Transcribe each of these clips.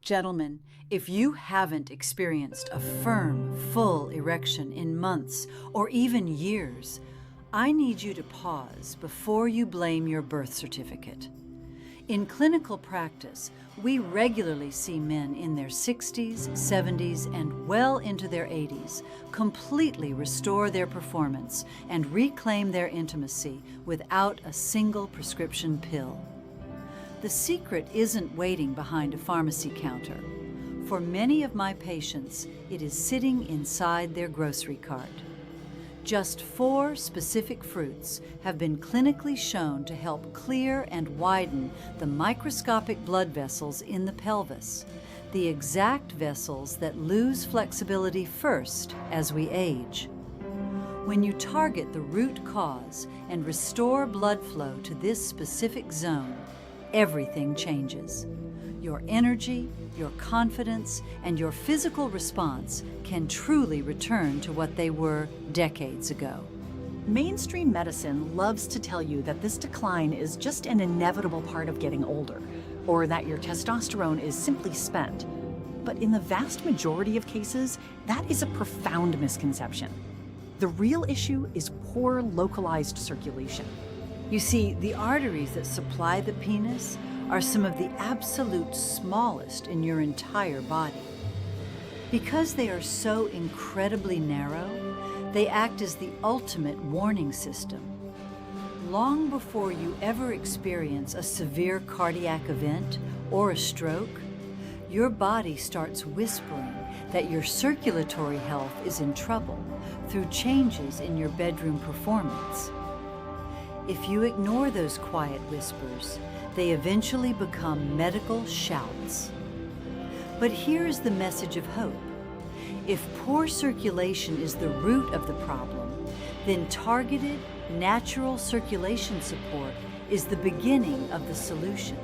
Gentlemen, if you haven't experienced a firm, full erection in months or even years, I need you to pause before you blame your birth certificate. In clinical practice, we regularly see men in their 60s, 70s, and well into their 80s completely restore their performance and reclaim their intimacy without a single prescription pill. The secret isn't waiting behind a pharmacy counter. For many of my patients, it is sitting inside their grocery cart. Just 4 specific fruits have been clinically shown to help clear and widen the microscopic blood vessels in the pelvis, the exact vessels that lose flexibility first as we age. When you target the root cause and restore blood flow to this specific zone, everything changes. Your energy, your confidence, and your physical response can truly return to what they were decades ago. Mainstream medicine loves to tell you that this decline is just an inevitable part of getting older, or that your testosterone is simply spent. But in the vast majority of cases, that is a profound misconception. The real issue is poor localized circulation. You see, the arteries that supply the penis are some of the absolute smallest in your entire body. Because they are so incredibly narrow, they act as the ultimate warning system. Long before you ever experience a severe cardiac event or a stroke, your body starts whispering that your circulatory health is in trouble through changes in your bedroom performance. If you ignore those quiet whispers, they eventually become medical shouts. But here's the message of hope. If poor circulation is the root of the problem, then targeted, natural circulation support is the beginning of the solution.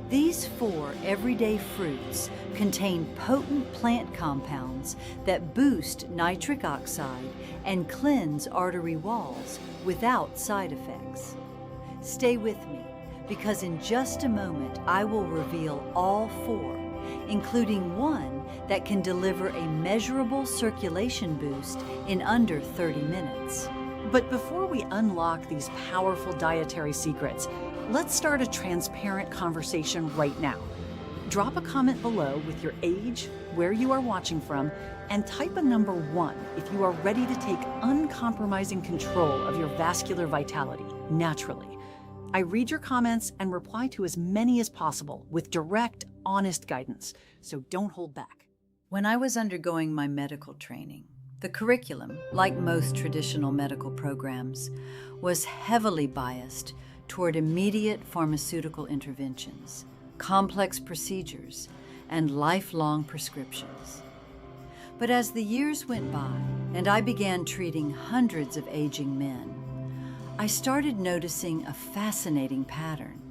These 4 everyday fruits contain potent plant compounds that boost nitric oxide and cleanse artery walls without side effects. Stay with me, because in just a moment I will reveal all 4, including one that can deliver a measurable circulation boost in under 30 minutes. But before we unlock these powerful dietary secrets, let's start a transparent conversation right now. Drop a comment below with your age, where you are watching from, and type a number 1 if you are ready to take uncompromising control of your vascular vitality naturally. I read your comments and reply to as many as possible with direct, honest guidance, so don't hold back. When I was undergoing my medical training, the curriculum, like most traditional medical programs, was heavily biased toward immediate pharmaceutical interventions, complex procedures, and lifelong prescriptions. But as the years went by and I began treating hundreds of aging men, I started noticing a fascinating pattern.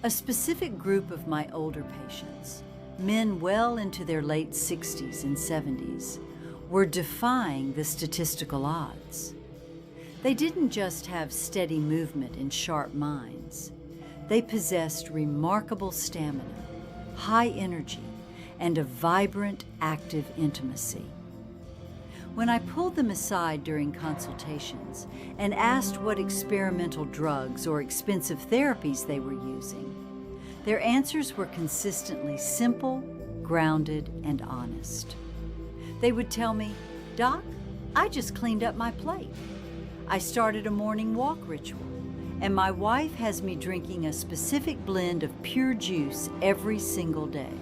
A specific group of my older patients, men well into their late 60s and 70s, were defying the statistical odds. They didn't just have steady movement and sharp minds. They possessed remarkable stamina, high energy, and a vibrant, active intimacy. When I pulled them aside during consultations and asked what experimental drugs or expensive therapies they were using, their answers were consistently simple, grounded, and honest. They would tell me, "Doc, I just cleaned up my plate. I started a morning walk ritual, and my wife has me drinking a specific blend of pure juice every single day."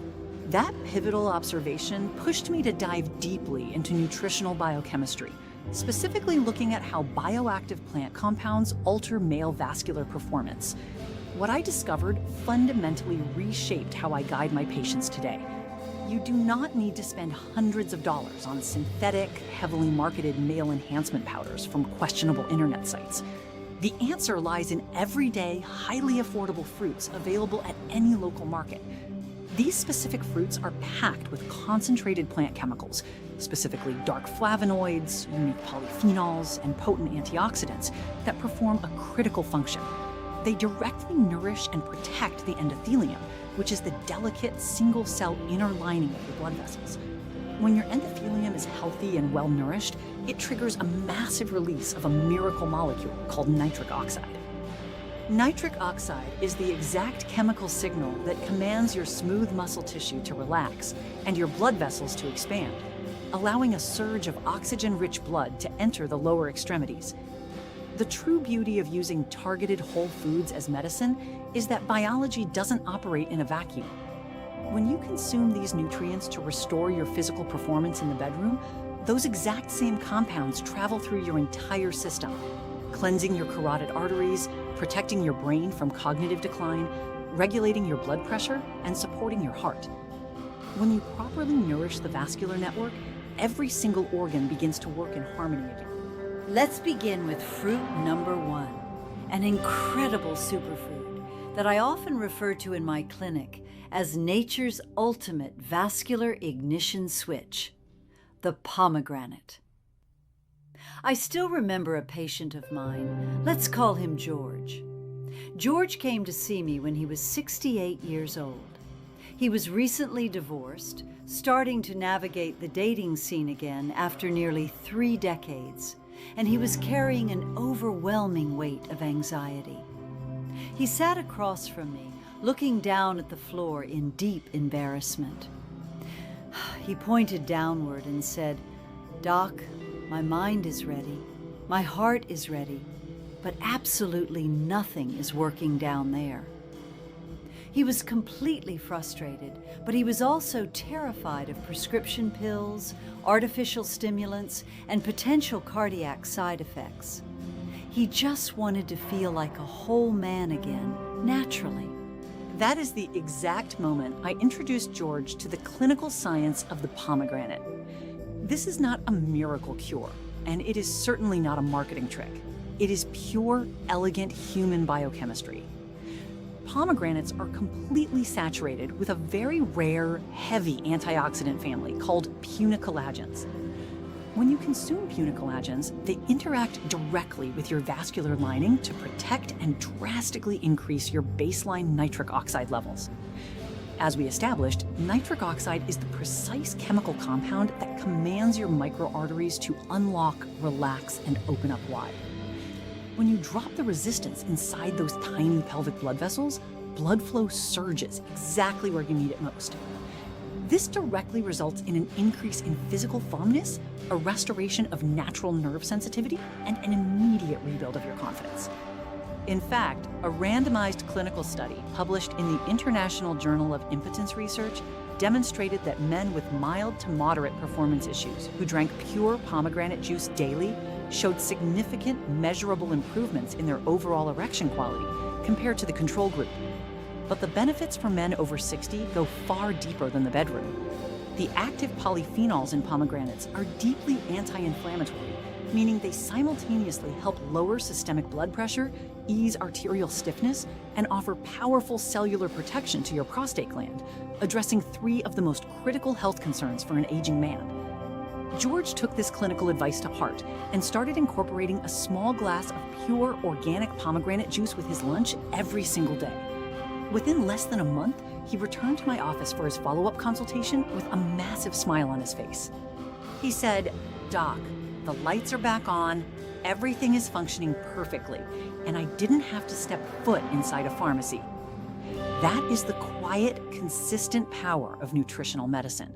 That pivotal observation pushed me to dive deeply into nutritional biochemistry, specifically looking at how bioactive plant compounds alter male vascular performance. What I discovered fundamentally reshaped how I guide my patients today. You do not need to spend hundreds of dollars on synthetic, heavily marketed male enhancement powders from questionable internet sites. The answer lies in everyday, highly affordable fruits available at any local market. These specific fruits are packed with concentrated plant chemicals, specifically dark flavonoids, unique polyphenols, and potent antioxidants that perform a critical function. They directly nourish and protect the endothelium, which is the delicate single-cell inner lining of your blood vessels. When your endothelium is healthy and well-nourished, it triggers a massive release of a miracle molecule called nitric oxide. Nitric oxide is the exact chemical signal that commands your smooth muscle tissue to relax and your blood vessels to expand, allowing a surge of oxygen-rich blood to enter the lower extremities. The true beauty of using targeted whole foods as medicine is that biology doesn't operate in a vacuum. When you consume these nutrients to restore your physical performance in the bedroom, those exact same compounds travel through your entire system, cleansing your carotid arteries, protecting your brain from cognitive decline, regulating your blood pressure, and supporting your heart. When you properly nourish the vascular network, every single organ begins to work in harmony again. Let's begin with fruit number 1, an incredible superfood that I often refer to in my clinic as nature's ultimate vascular ignition switch, the pomegranate. I still remember a patient of mine. Let's call him George. George came to see me when he was 68 years old. He was recently divorced, starting to navigate the dating scene again after nearly 3 decades, and he was carrying an overwhelming weight of anxiety. He sat across from me, looking down at the floor in deep embarrassment. He pointed downward and said, "Doc, my mind is ready, my heart is ready, but absolutely nothing is working down there." He was completely frustrated, but he was also terrified of prescription pills, artificial stimulants, and potential cardiac side effects. He just wanted to feel like a whole man again, naturally. That is the exact moment I introduced George to the clinical science of the pomegranate. This is not a miracle cure, and it is certainly not a marketing trick. It is pure, elegant human biochemistry. Pomegranates are completely saturated with a very rare, heavy antioxidant family called punicolagens. When you consume punicolagens, they interact directly with your vascular lining to protect and drastically increase your baseline nitric oxide levels. As we established, nitric oxide is the precise chemical compound that commands your microarteries to unlock, relax, and open up wide. When you drop the resistance inside those tiny pelvic blood vessels, blood flow surges exactly where you need it most. This directly results in an increase in physical firmness, a restoration of natural nerve sensitivity, and an immediate rebuild of your confidence. In fact, a randomized clinical study published in the International Journal of Impotence Research demonstrated that men with mild to moderate performance issues who drank pure pomegranate juice daily showed significant measurable improvements in their overall erection quality compared to the control group. But the benefits for men over 60 go far deeper than the bedroom. The active polyphenols in pomegranates are deeply anti-inflammatory, meaning they simultaneously help lower systemic blood pressure, ease arterial stiffness, and offer powerful cellular protection to your prostate gland, addressing 3 of the most critical health concerns for an aging man. George took this clinical advice to heart and started incorporating a small glass of pure organic pomegranate juice with his lunch every single day. Within less than a month, he returned to my office for his follow-up consultation with a massive smile on his face. He said, "Doc, the lights are back on, everything is functioning perfectly, and I didn't have to step foot inside a pharmacy." That is the quiet, consistent power of nutritional medicine.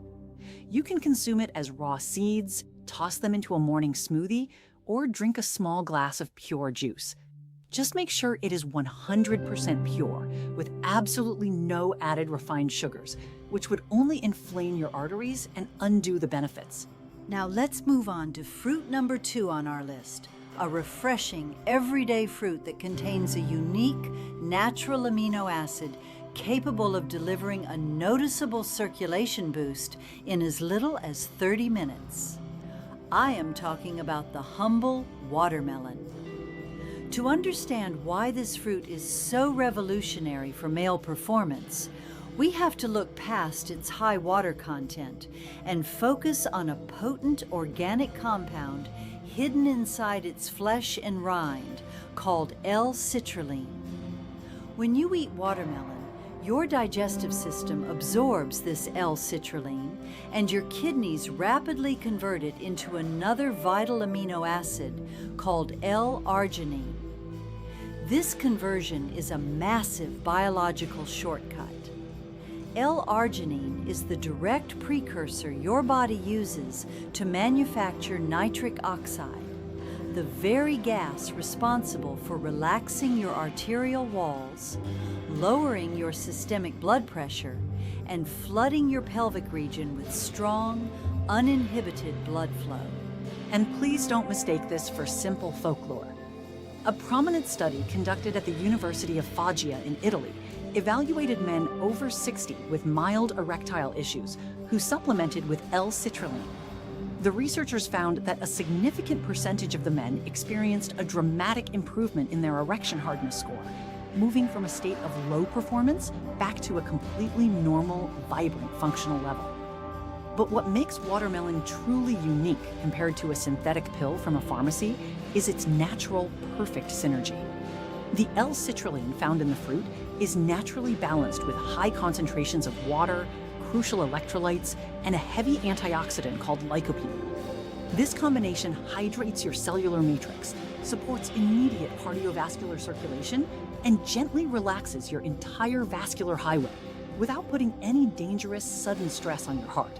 You can consume it as raw seeds, toss them into a morning smoothie, or drink a small glass of pure juice. Just make sure it is 100% pure, with absolutely no added refined sugars, which would only inflame your arteries and undo the benefits. Now let's move on to fruit number 2 on our list, a refreshing, everyday fruit that contains a unique, natural amino acid capable of delivering a noticeable circulation boost in as little as 30 minutes. I am talking about the humble watermelon. To understand why this fruit is so revolutionary for male performance, we have to look past its high water content and focus on a potent organic compound hidden inside its flesh and rind called L-citrulline. When you eat watermelon, your digestive system absorbs this L-citrulline, and your kidneys rapidly convert it into another vital amino acid called L-arginine. This conversion is a massive biological shortcut. L-arginine is the direct precursor your body uses to manufacture nitric oxide, the very gas responsible for relaxing your arterial walls, lowering your systemic blood pressure, and flooding your pelvic region with strong, uninhibited blood flow. And please don't mistake this for simple folklore. A prominent study conducted at the University of Foggia in Italy evaluated men over 60 with mild erectile issues who supplemented with L-citrulline. The researchers found that a significant percentage of the men experienced a dramatic improvement in their erection hardness score, moving from a state of low performance back to a completely normal, vibrant functional level. But what makes watermelon truly unique compared to a synthetic pill from a pharmacy is its natural, perfect synergy. The L-citrulline found in the fruit is naturally balanced with high concentrations of water, crucial electrolytes, and a heavy antioxidant called lycopene. This combination hydrates your cellular matrix, supports immediate cardiovascular circulation, and gently relaxes your entire vascular highway without putting any dangerous, sudden stress on your heart.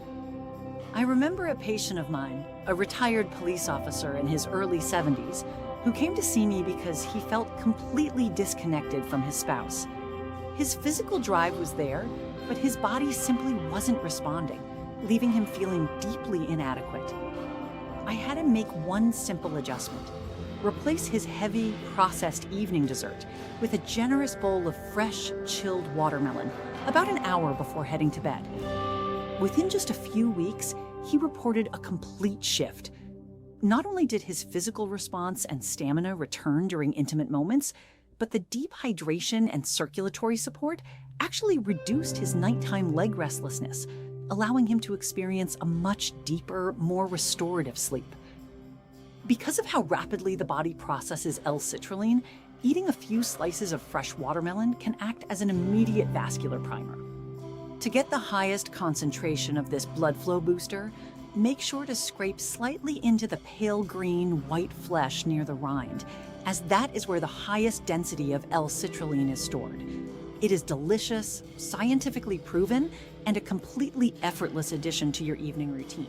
I remember a patient of mine, a retired police officer in his early 70s, who came to see me because he felt completely disconnected from his spouse. His physical drive was there, but his body simply wasn't responding, leaving him feeling deeply inadequate. I had him make one simple adjustment: replace his heavy, processed evening dessert with a generous bowl of fresh, chilled watermelon about an hour before heading to bed. Within just a few weeks, he reported a complete shift. Not only did his physical response and stamina return during intimate moments, but the deep hydration and circulatory support actually reduced his nighttime leg restlessness, allowing him to experience a much deeper, more restorative sleep. Because of how rapidly the body processes L-citrulline, eating a few slices of fresh watermelon can act as an immediate vascular primer. To get the highest concentration of this blood flow booster, make sure to scrape slightly into the pale green, white flesh near the rind, as that is where the highest density of L-citrulline is stored. It is delicious, scientifically proven, and a completely effortless addition to your evening routine.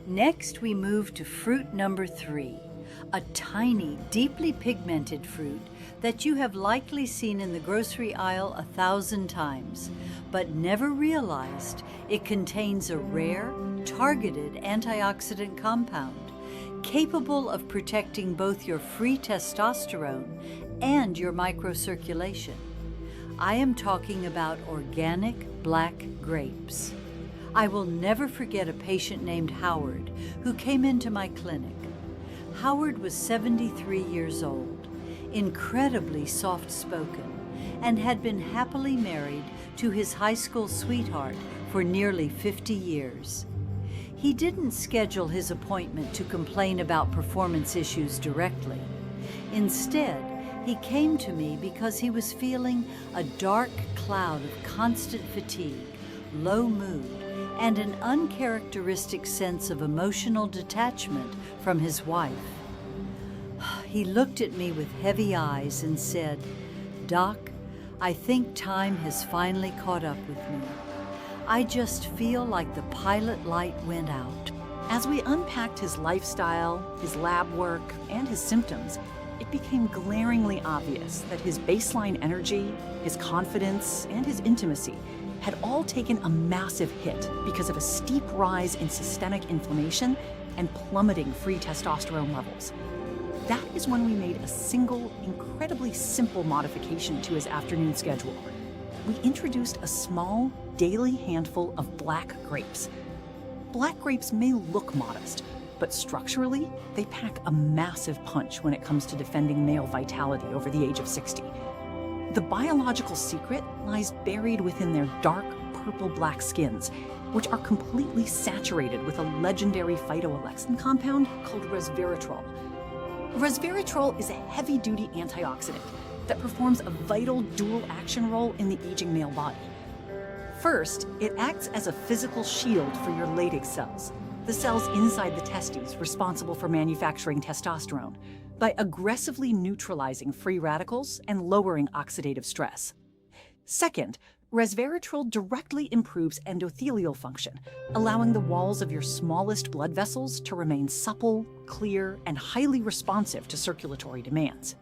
Next, we move to fruit number 3, a tiny, deeply pigmented fruit that you have likely seen in the grocery aisle 1,000 times, but never realized it contains a rare, targeted antioxidant compound capable of protecting both your free testosterone and your microcirculation. I am talking about organic black grapes. I will never forget a patient named Howard who came into my clinic. Howard was 73 years old, incredibly soft-spoken, and had been happily married to his high school sweetheart for nearly 50 years. He didn't schedule his appointment to complain about performance issues directly. Instead, he came to me because he was feeling a dark cloud of constant fatigue, low mood, and an uncharacteristic sense of emotional detachment from his wife. He looked at me with heavy eyes and said, "Doc, I think time has finally caught up with me. I just feel like the pilot light went out." As we unpacked his lifestyle, his lab work, and his symptoms, it became glaringly obvious that his baseline energy, his confidence, and his intimacy had all taken a massive hit because of a steep rise in systemic inflammation and plummeting free testosterone levels. That is when we made a single, incredibly simple modification to his afternoon schedule. We introduced a small, daily handful of black grapes. Black grapes may look modest, but structurally, they pack a massive punch when it comes to defending male vitality over the age of 60. The biological secret lies buried within their dark purple-black skins, which are completely saturated with a legendary phytoalexin compound called resveratrol. Resveratrol is a heavy-duty antioxidant that performs a vital dual action role in the aging male body. First, it acts as a physical shield for your Leydig cells, the cells inside the testes responsible for manufacturing testosterone, by aggressively neutralizing free radicals and lowering oxidative stress. Second, resveratrol directly improves endothelial function, allowing the walls of your smallest blood vessels to remain supple, clear, and highly responsive to circulatory demands.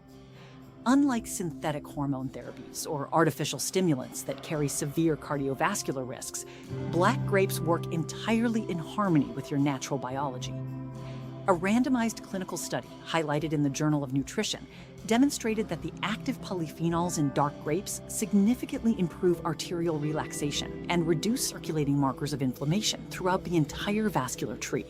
Unlike synthetic hormone therapies or artificial stimulants that carry severe cardiovascular risks, black grapes work entirely in harmony with your natural biology. A randomized clinical study highlighted in the Journal of Nutrition demonstrated that the active polyphenols in dark grapes significantly improve arterial relaxation and reduce circulating markers of inflammation throughout the entire vascular tree.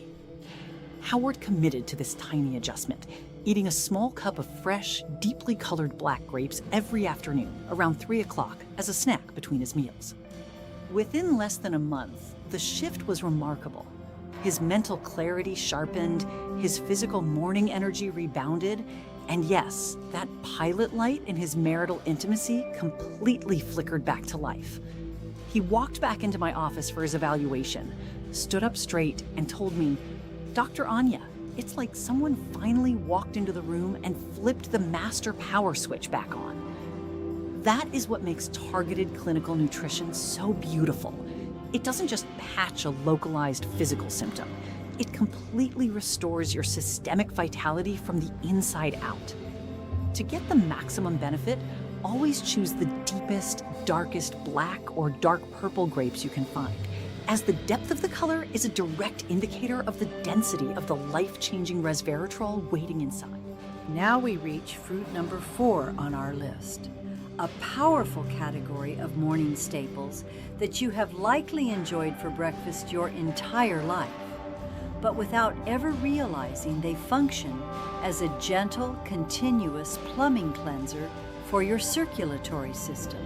Howard committed to this tiny adjustment, eating a small cup of fresh, deeply colored black grapes every afternoon around 3 o'clock as a snack between his meals. Within less than a month, the shift was remarkable. His mental clarity sharpened, his physical morning energy rebounded, and yes, that pilot light in his marital intimacy completely flickered back to life. He walked back into my office for his evaluation, stood up straight, and told me, "Dr. Anya, it's like someone finally walked into the room and flipped the master power switch back on." That is what makes targeted clinical nutrition so beautiful. It doesn't just patch a localized physical symptom. It completely restores your systemic vitality from the inside out. To get the maximum benefit, always choose the deepest, darkest black or dark purple grapes you can find, as the depth of the color is a direct indicator of the density of the life-changing resveratrol waiting inside. Now we reach fruit number 4 on our list, a powerful category of morning staples that you have likely enjoyed for breakfast your entire life, but without ever realizing they function as a gentle, continuous plumbing cleanser for your circulatory system.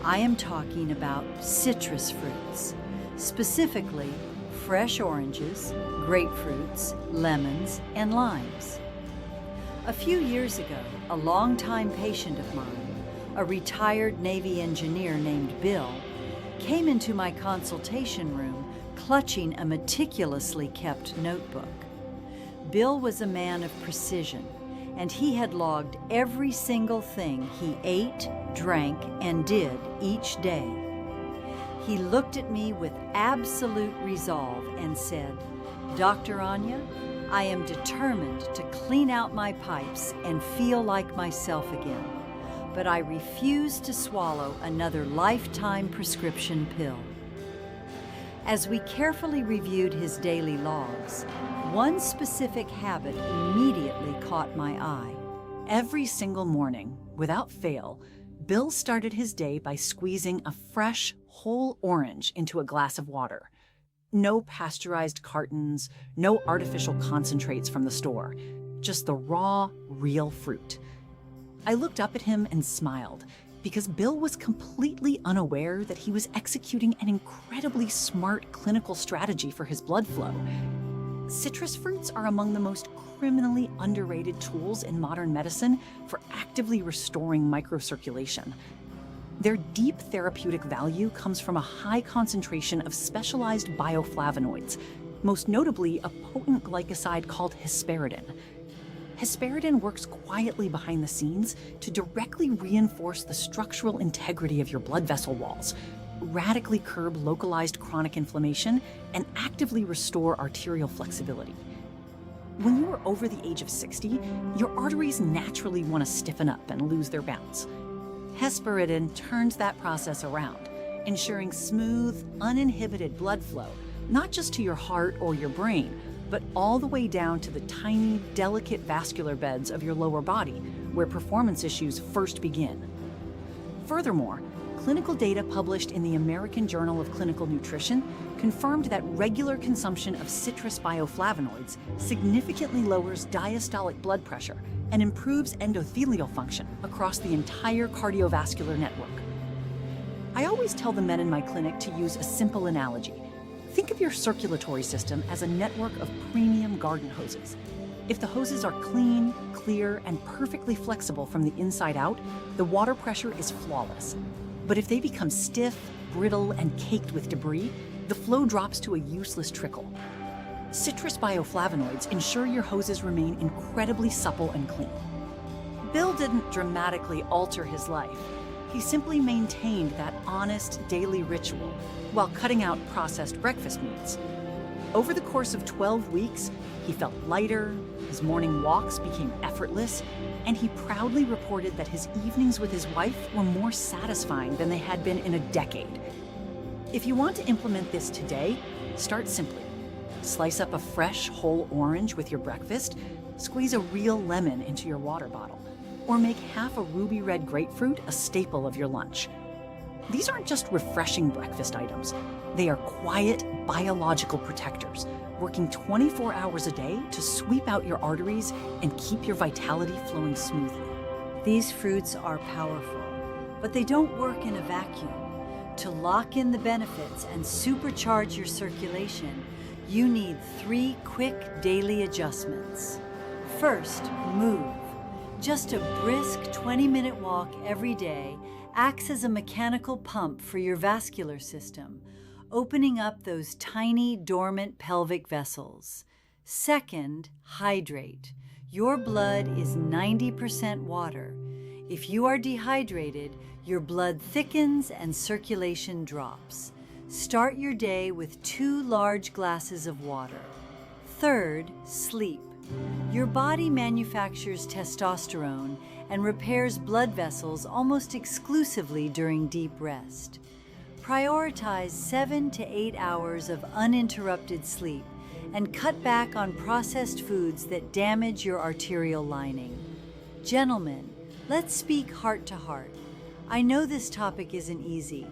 I am talking about citrus fruits, specifically fresh oranges, grapefruits, lemons, and limes. A few years ago, a longtime patient of mine, a retired Navy engineer named Bill, came into my consultation room clutching a meticulously kept notebook. Bill was a man of precision, and he had logged every single thing he ate, drank, and did each day. He looked at me with absolute resolve and said, "Dr. Anya, I am determined to clean out my pipes and feel like myself again, but I refuse to swallow another lifetime prescription pill." As we carefully reviewed his daily logs, one specific habit immediately caught my eye. Every single morning, without fail, Bill started his day by squeezing a fresh, whole orange into a glass of water. No pasteurized cartons, no artificial concentrates from the store, just the raw, real fruit. I looked up at him and smiled, because Bill was completely unaware that he was executing an incredibly smart clinical strategy for his blood flow. Citrus fruits are among the most criminally underrated tools in modern medicine for actively restoring microcirculation. Their deep therapeutic value comes from a high concentration of specialized bioflavonoids, most notably a potent glycoside called hesperidin. Hesperidin works quietly behind the scenes to directly reinforce the structural integrity of your blood vessel walls, radically curb localized chronic inflammation, and actively restore arterial flexibility. When you are over the age of 60, your arteries naturally want to stiffen up and lose their bounce. Hesperidin turns that process around, ensuring smooth, uninhibited blood flow, not just to your heart or your brain, but all the way down to the tiny, delicate vascular beds of your lower body, where performance issues first begin. Furthermore, clinical data published in the American Journal of Clinical Nutrition confirmed that regular consumption of citrus bioflavonoids significantly lowers diastolic blood pressure and improves endothelial function across the entire cardiovascular network. I always tell the men in my clinic to use a simple analogy. Think of your circulatory system as a network of premium garden hoses. If the hoses are clean, clear, and perfectly flexible from the inside out, the water pressure is flawless. But if they become stiff, brittle, and caked with debris, the flow drops to a useless trickle. Citrus bioflavonoids ensure your hoses remain incredibly supple and clean. Bill didn't dramatically alter his life. He simply maintained that honest daily ritual while cutting out processed breakfast meats. Over the course of 12 weeks, he felt lighter, his morning walks became effortless, and he proudly reported that his evenings with his wife were more satisfying than they had been in a decade. If you want to implement this today, start simply. Slice up a fresh, whole orange with your breakfast, squeeze a real lemon into your water bottle, or make half a ruby red grapefruit a staple of your lunch. These aren't just refreshing breakfast items. They are quiet, biological protectors, working 24 hours a day to sweep out your arteries and keep your vitality flowing smoothly. These fruits are powerful, but they don't work in a vacuum. To lock in the benefits and supercharge your circulation, you need 3 quick daily adjustments. First, move. Just a brisk 20-minute walk every day acts as a mechanical pump for your vascular system, opening up those tiny dormant pelvic vessels. Second, hydrate. Your blood is 90% water. If you are dehydrated, your blood thickens and circulation drops. Start your day with 2 large glasses of water. Third, sleep. Your body manufactures testosterone and repairs blood vessels almost exclusively during deep rest. Prioritize 7 to 8 hours of uninterrupted sleep and cut back on processed foods that damage your arterial lining. Gentlemen, let's speak heart to heart. I know this topic isn't easy.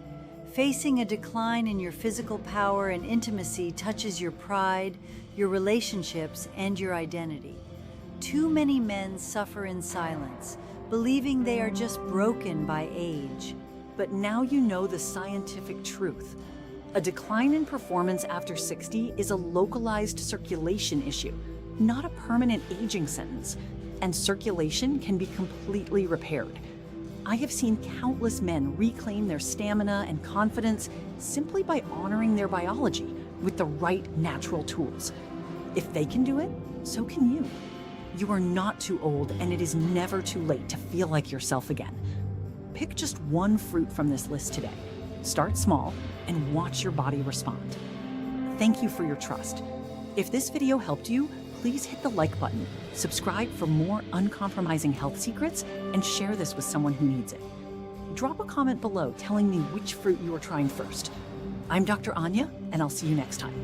Facing a decline in your physical power and intimacy touches your pride, your relationships, and your identity. Too many men suffer in silence, believing they are just broken by age. But now you know the scientific truth. A decline in performance after 60 is a localized circulation issue, not a permanent aging sentence, and circulation can be completely repaired. I have seen countless men reclaim their stamina and confidence simply by honoring their biology with the right natural tools. If they can do it, so can you. You are not too old, and it is never too late to feel like yourself again. Pick just one fruit from this list today. Start small and watch your body respond. Thank you for your trust. If this video helped you, please hit the like button, subscribe for more uncompromising health secrets, and share this with someone who needs it. Drop a comment below telling me which fruit you are trying first. I'm Dr. Anya, and I'll see you next time.